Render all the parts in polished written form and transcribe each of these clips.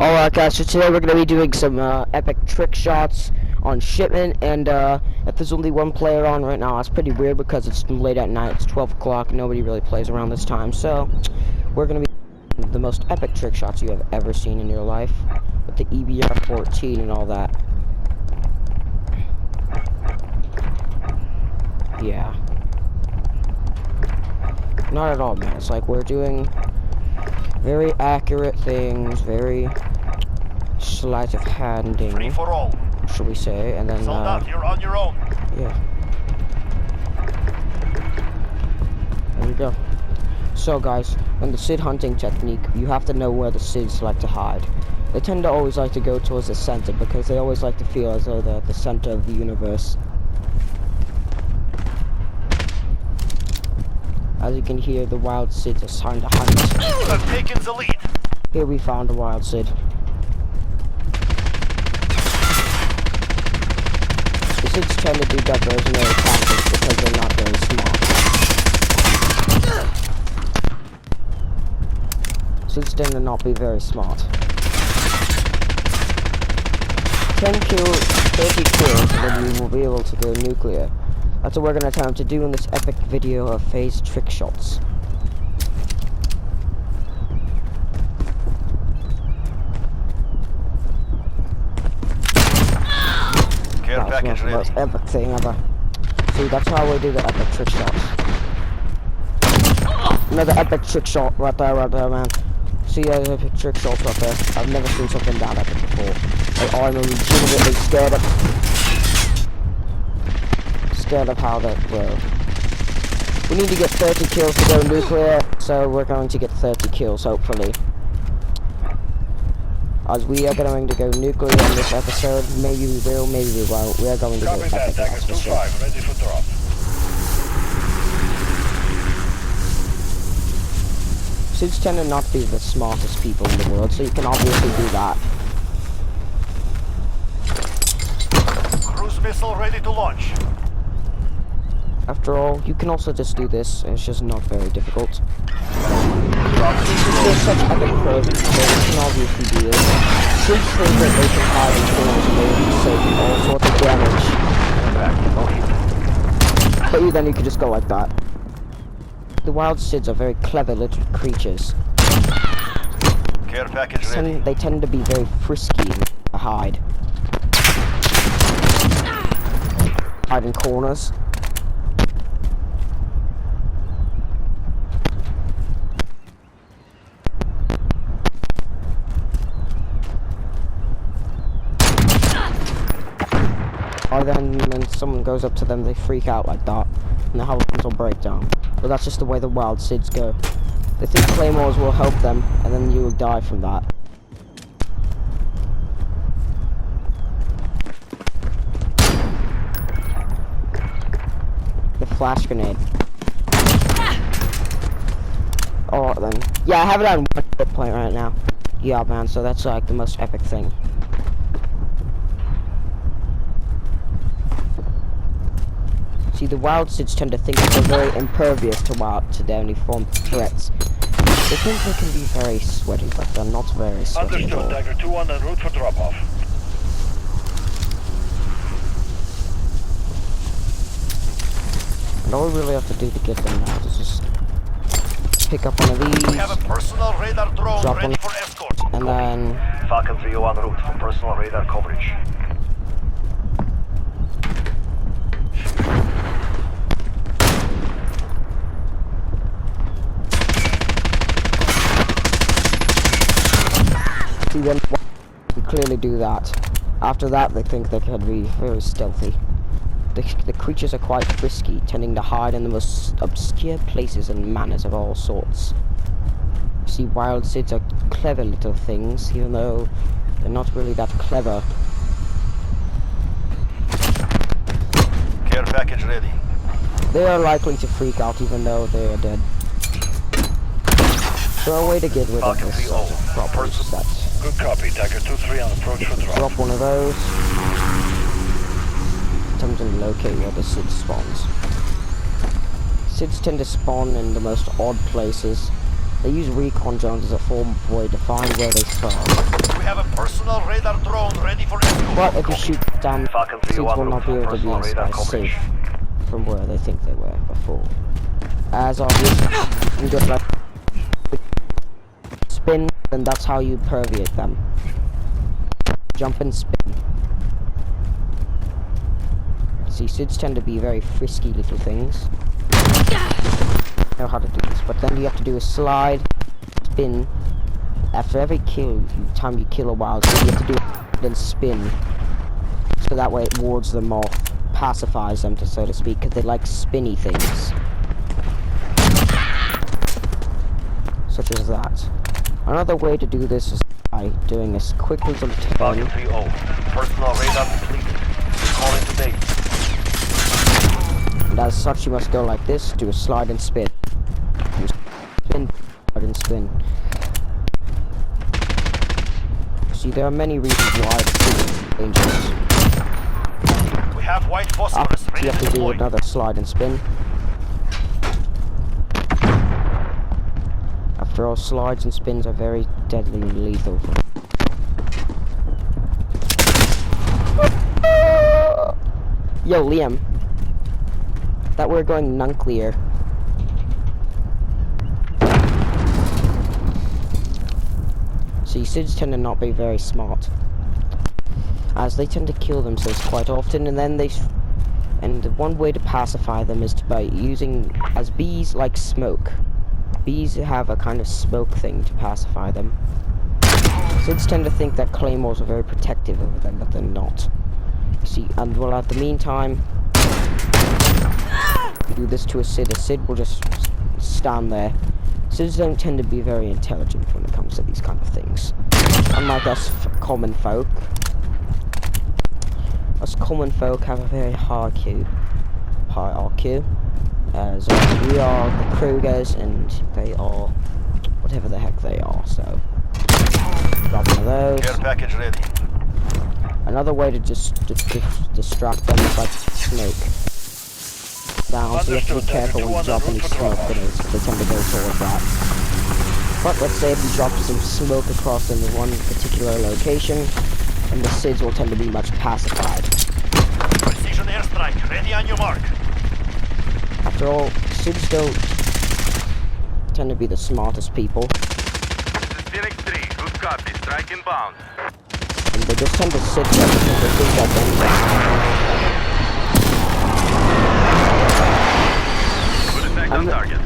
Alright guys, so today we're going to be doing some epic trick shots on shipment, and if there's only one player on right now, that's pretty weird because it's late at night, it's 12 o'clock, nobody really plays around this time, so we're going to be doing the most epic trick shots you have ever seen in your life, with the EBR-14 and all that. Yeah. Not at all, man, it's like we're doing very accurate things, very sleight of handing, Free for all, shall we say, and then sold out, you're on your own. yeah, there we go. So guys, in the SID hunting technique, you have to know where the SIDs like to hide. They tend to always like to go towards the center because they always like to feel as though they're at the center of the universe. As you can hear, the wild SIDs are trying to hunt. I've taken the lead. Here we found a wild SID. The SIDs tend to do diversionary tactics because they're not very smart. SIDs tend to not be very smart. 10 kills, 30 kills, and then you will be able to go nuclear. That's what we're going to attempt to do in this epic video of phase trick shots. Care package That's the most ready. epic thing ever. See, that's how we do the epic trick shots. Another epic trick shot right there, man. See, there's epic trick shots right there. I've never seen something that epic before. Like, I'm legitimately scared of how that will. We need to get 30 kills to go nuclear, so we're going to get 30 kills, hopefully. As we are going to go nuclear in this episode, maybe we will, maybe we won't. We are going to go Copy that, epic, Tiger that's for sure. 2-5, ready for drop. SIDs tend to not be the smartest people in the world, so you can obviously do that. Cruise missile ready to launch. After all, you can also just do this, and it's just not very difficult. There's such epic pros in the game, you can obviously do this. SIDs think that they can hide in corners and they will be safe from all sorts of damage. But then you could just go like that. The wild SIDs are very clever little creatures. Care package ready. They tend to be very frisky and hide. Hide in corners. Or then when someone goes up to them, they freak out like that, and the helicopters will break down. But that's just the way the wild SIDs go. They think claymores will help them, and then you will die from that. The flash grenade. Oh, then. Yeah, I have it on 1 hit point right now. Yeah, man, so that's like the most epic thing. See, the wild SIDs tend to think that they're very impervious to any form of threats. They think they can be very sweaty, but they're not very sweaty at all. Understood, Tiger 2-1 en route for drop-off. And all we really have to do to get them now is just pick up one of these, We have a personal radar drone drop ready one, for escort. and then Falcon 3 en route for personal radar coverage. see them clearly do that. After that, they think they can be very stealthy. The creatures are quite frisky, tending to hide in the most obscure places and manners of all sorts. You see, wild SIDs are clever little things, even though they're not really that clever. Care package ready. They are likely to freak out even though they are dead. So a way to get rid of Falcon this 3 all. problem is that Good copy, Tiger 2-3 on approach for drop. drop one of those. Attempt to locate where the SID spawns. SIDs tend to spawn in the most odd places. They use recon drones as a form of way to find where they spawn. We have a personal radar drone ready for escort. But if you shoot down, Falcon Seeds 3-1 will not be able to be personal radar as coverage. safe from where they think they were before. As obvious, you just like spin, and that's how you perviate them. Jump and spin. See, Sids tend to be very frisky little things. Know how to do this, but then you have to do a slide, spin. After every kill, time you kill a wild Sid, you have to do then spin. So that way it wards them off, pacifies them, so to speak, because they like spinny things. Such as that. Another way to do this is by doing a quick little Falcon turn. 3-0. Personal radar completed. Call into base. And as such, you must go like this, do a slide and spin. Spin, slide and spin. See, there are many reasons why it's dangerous. We have white phosphorus After ready you have to to do deploy. another slide and spin. After all, slides and spins are very deadly and lethal. Yo, Liam. Thought we were going nuclear. See, Sids tend to not be very smart, as they tend to kill themselves quite often, and then and one way to pacify them is by using, as bees like smoke. Bees have a kind of smoke thing to pacify them. Sids tend to think that claymores are very protective over them, but they're not. You see, and well, at the meantime, you do this to a Sid will just stand there. Sids don't tend to be very intelligent when it comes to these kind of things. Unlike us common folk. Us common folk have a very hierarchy, as we are the Krugers and they are whatever the heck they are, so grab one of those. Care package ready. Another way to just distract them is like smoke. Down, so you have to be careful when you drop any smoke grenades, they tend to go towards that. But let's say if you drop some smoke across in one particular location, and the Sids will tend to be much pacified. Precision airstrike ready on your mark. After all, Sids don't tend to be the smartest people, This is Phoenix 3. Good copy. Strike inbound. and they just tend to sit there because they think that Good effect on target.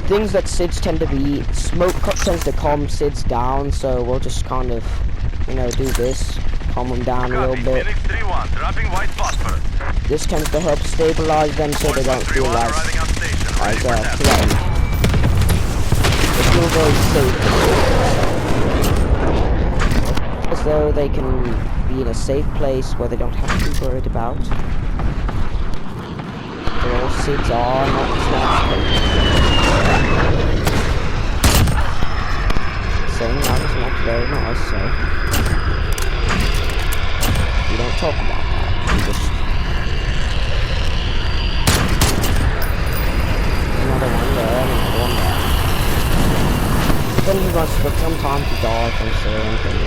things that Sids tend to be, smoke tends to calm Sids down, so we'll just kind of, you know, do this, calm them down a little Copy. bit. Phoenix 3-1. Dropping white phosphorus. This tends to help stabilize them so they don't feel 3-1 as arriving on station. Ready for test. threatened. They feel very safe. As though they can be in a safe place where they don't have to be worried about. After all, Sids are not smart people. Saying that is not very nice, so we don't talk about that. We just another one there, another one there. Then he must, but sometimes he dies from certain things.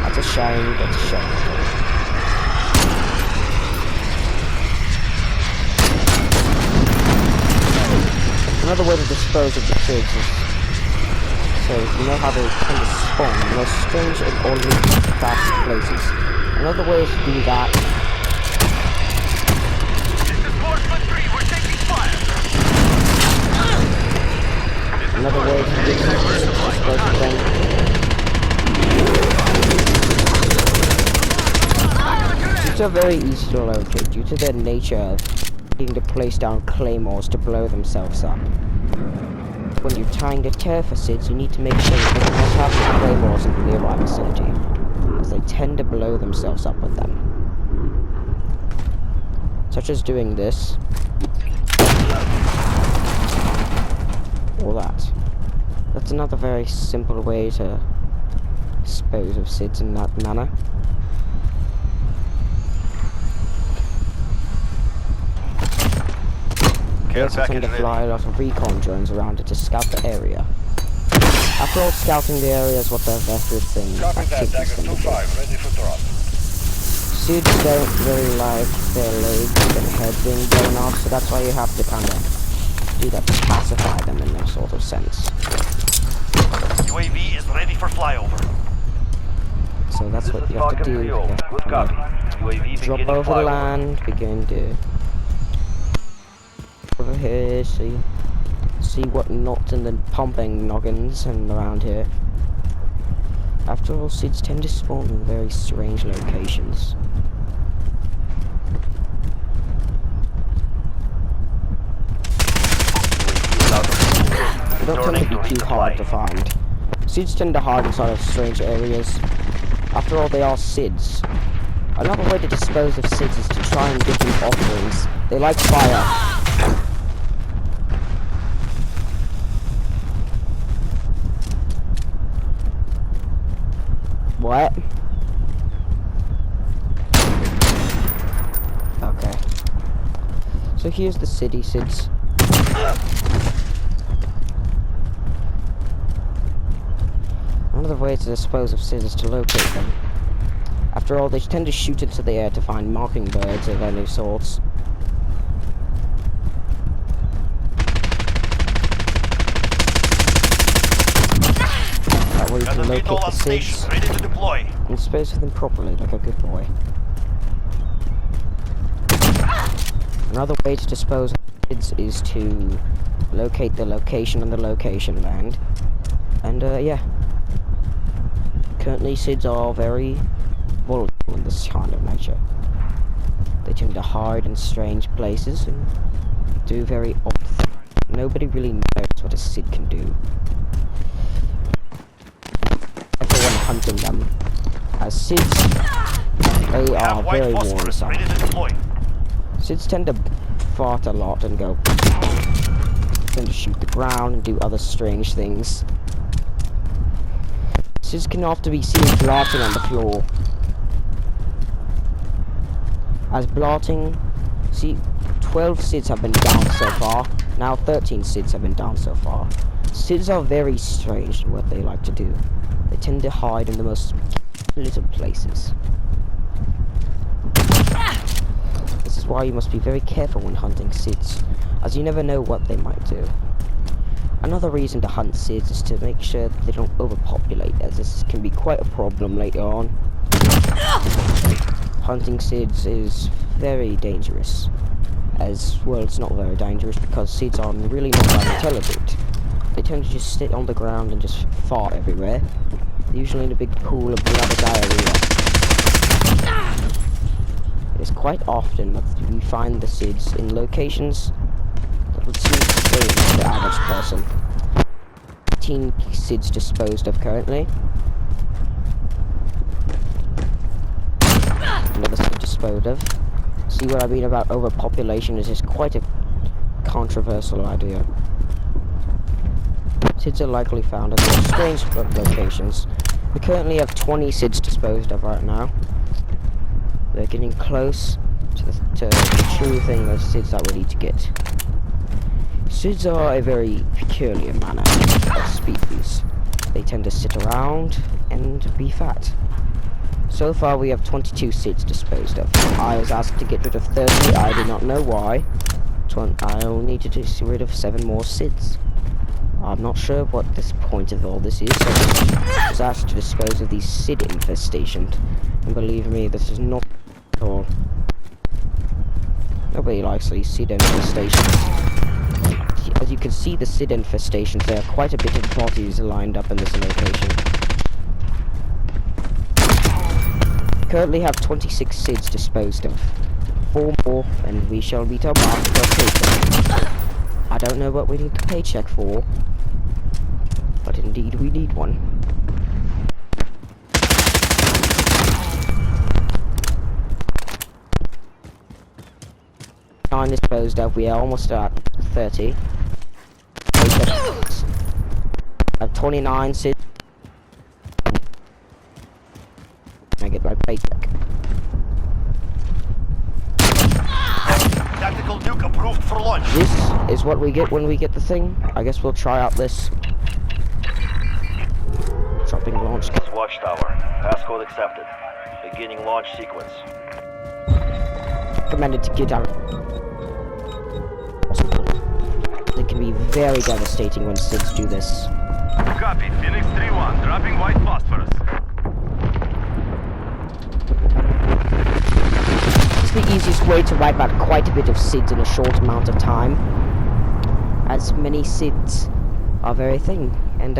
That's a shame, that's a shame. Another way to dispose of the pigs is, so you know how they tend to spawn in the most strange and oddly fast places. Another way is to do that. This is Sportsman 3. We're taking fire. Another way to dispose of them. These are very easy to locate due to their nature of needing to place down claymores to blow themselves up. When you're trying to tear for Sids, you need to make sure that they do not have the claymores in the nearby vicinity, as they tend to blow themselves up with them. Such as doing this, or that. That's another very simple way to dispose of Sids in that manner. Care also tend to package fly ready. a lot of recon drones around it to scout the area. After all, scouting the area is what the veteran thing Copy that, activities Dagger tend to do. 2-5, ready for drop. Suits don't really like their legs and head being blown off, so that's why you have to kind of do that to pacify them in a sort of sense. UAV is ready for flyover. So that's This what is you have to Falcon do. 3-0. You have Good to copy. UAV drop beginning over the flyover. land, begin to over here, see what not in the pumping noggins and around here. After all, SIDS tend to spawn in very strange locations. They don't tend to be too hard to find. SIDS tend to hide inside of strange areas. After all, they are SIDS. Another way to dispose of SIDS is to try and give them offerings. They like fire. What? Okay. So here's the city, SIDS. Another way to dispose of SIDS is to locate them. After all, they tend to shoot into the air to find mockingbirds of any sorts. That way you Got can a locate vehicle the on station, SIDS ready to deploy. and dispose of them properly, like a good boy. Another way to dispose of SIDS is to locate the location on the location land. And yeah. Currently, SIDS are very volatile in this kind of nature. They tend to hide in strange places and do very odd things. Nobody really knows what a SID can do. Everyone hunting them. As SIDS, they We are have white very phosphorus worrisome. ready to deploy. SIDS tend to fart a lot and go. Tend to shoot the ground and do other strange things. SIDS can often be seen blotting on the floor. As blotting, see, 12 SIDS have been down so far. Now 13 SIDS have been down so far. SIDS are very strange in what they like to do. They tend to hide in the most little places. This is why you must be very careful when hunting SIDS, as you never know what they might do. Another reason to hunt SIDS is to make sure that they don't overpopulate, as this can be quite a problem later on. Hunting SIDS is very dangerous. As well, it's not very dangerous because SIDS are really not that intelligent. They tend to just sit on the ground and just fart everywhere, usually in a big pool of blood or diarrhea. It's quite often that we find the SIDS in locations that would seem strange to the average person. 18 SIDS disposed of currently. Another SID disposed of. See what I mean about overpopulation is just quite a controversial idea. SIDS are likely found in more strange locations. We currently have 20 SIDS disposed of right now. They're getting close to the true thing of SIDS that we need to get. SIDS are a very peculiar manner of species. They tend to sit around and be fat. So far we have 22 SIDS disposed of. I was asked to get rid of 30, I do not know why. I'll need to get rid of 7 more SIDS. I'm not sure what this point of all this is, so I was asked to dispose of these SID infestations. And believe me, this is not at all. Nobody likes these SID infestations. As you can see, the SID infestations, there are quite a bit of bodies lined up in this location. Currently have 26 SIDS disposed of. 4 more, and we shall meet our mark for a paycheck. I don't know what we need the paycheck for, but indeed we need one. Nine disposed of, we are almost at 30. Paycheck. I have 29 SIDS. I get my paycheck. Tactical nuke approved for launch. This what we get when we get the thing. I guess we'll try out this dropping launch. Watchtower. Passcode accepted. Beginning launch sequence. Recommended to get out. It can be very devastating when SIDS do this. Copy. Phoenix 3-1. Dropping white phosphorus. It's the easiest way to wipe out quite a bit of SIDS in a short amount of time, as many SIDS are very thing. And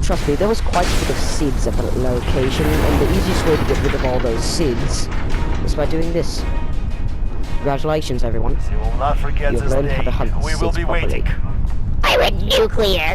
trust me, there was quite a bit of SIDS at the location, and the easiest way to get rid of all those SIDS is by doing this. Congratulations, everyone. You will not forget You've this learned how day. to hunt We will SIDS be properly. waiting. I went nuclear.